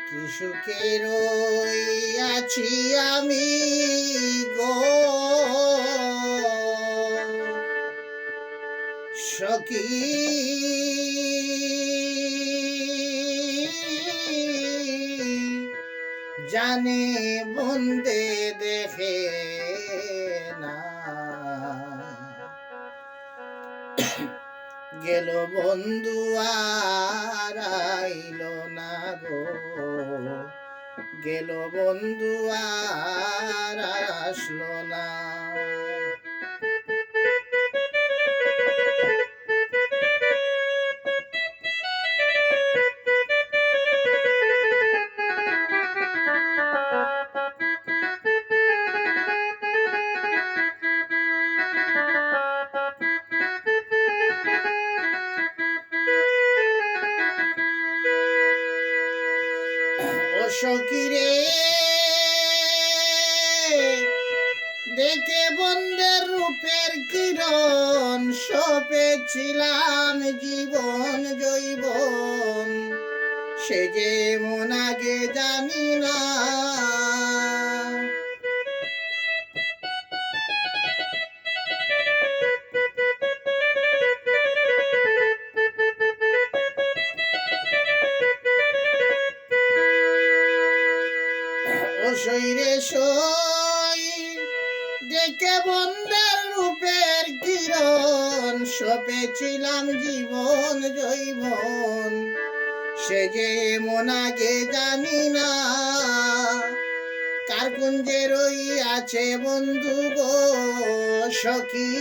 কি সুখে রইয়াছি আমি গো সখী, জানে বন্দে দেখে না। গেল বন্ধু আর আইল না গো, গেল বন্ধু আর আসলো না। ও সখী রে, দেখে বন্ধের রূপের কিরণ, সপেছিলাম জীবন জৈবন, সে যে মন আগে জানি না। ও শৈরে সই, দেখে বন্ধের রূপের কিরণ, সপেছিলাম জীবন জৈবন, সে যে মন আগে জানি না। কার কুঞ্জে রইয়াছে বন্ধু গো সখী,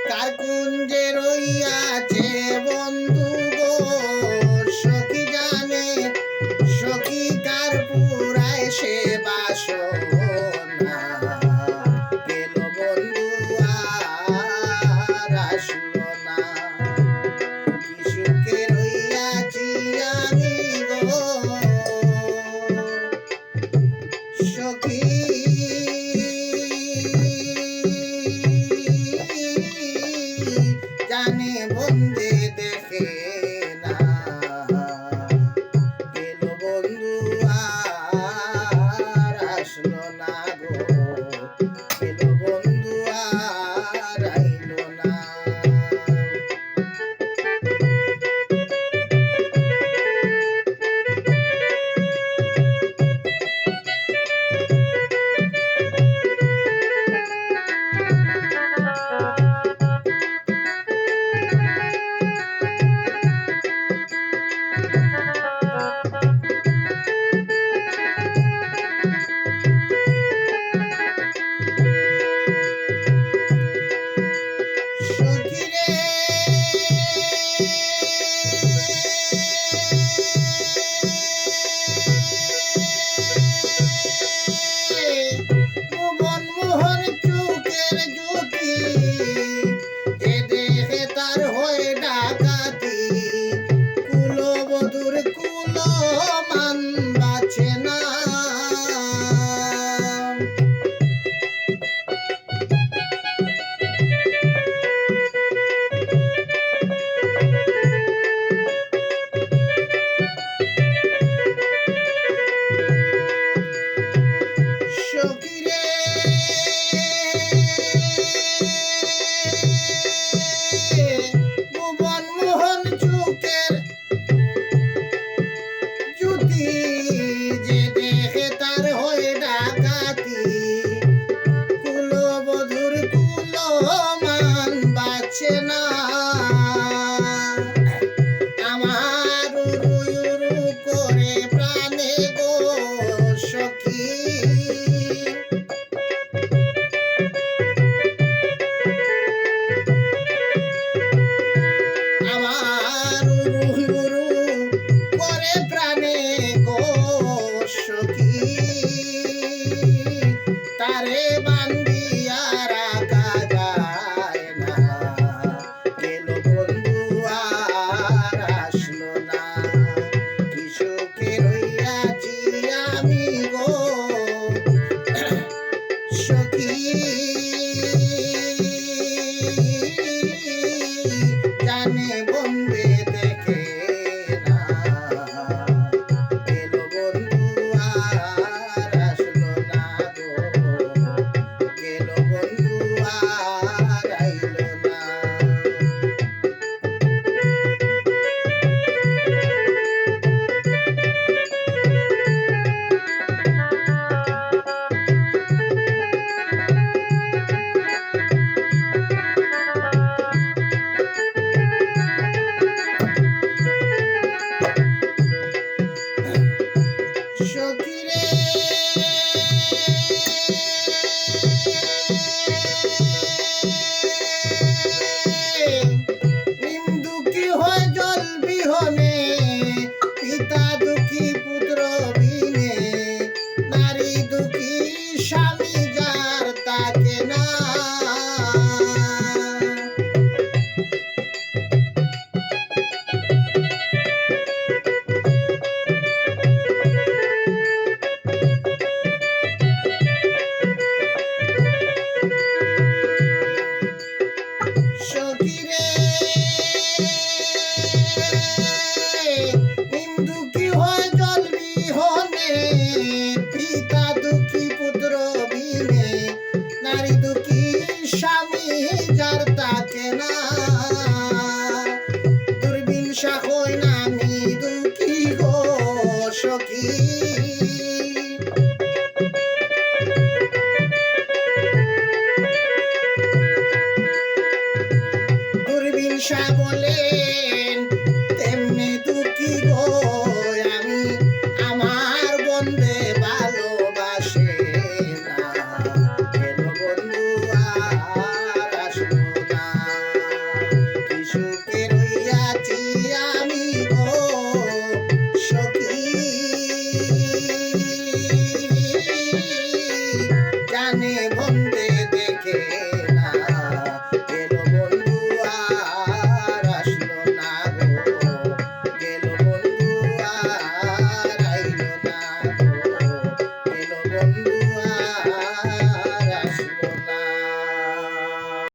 কার কুঞ্জে রইয়াছে বন্ধু গো সখী, জানে সখী কার পুরায় সে বাসনা। গেল বন্ধু আর আসলো না, কি সুখে রইয়াছি আমি গো সখী, জানে বন্দে দেখে না। গেল বন্ধু আর আসলো না গো, গেল বন্ধু আর আইলো না। সখী রে, ভুবন মোহন চোখের জ্যোতি, যে দেখে তার হয়ে ডাকাতি, কুলবধূর কুল মান বাছে না। সখী রে, আশা বলেন তেমনি দুঃখী গো আমি আমার বন্ধে ভালোবাসে না গেল বন্ধু আর আসলো না কি সুখে রইয়াছি আমি গো সখী জানে বন্ধে দেখে না গেল বন্ধু আর আসলো না গো গেল বন্ধু আর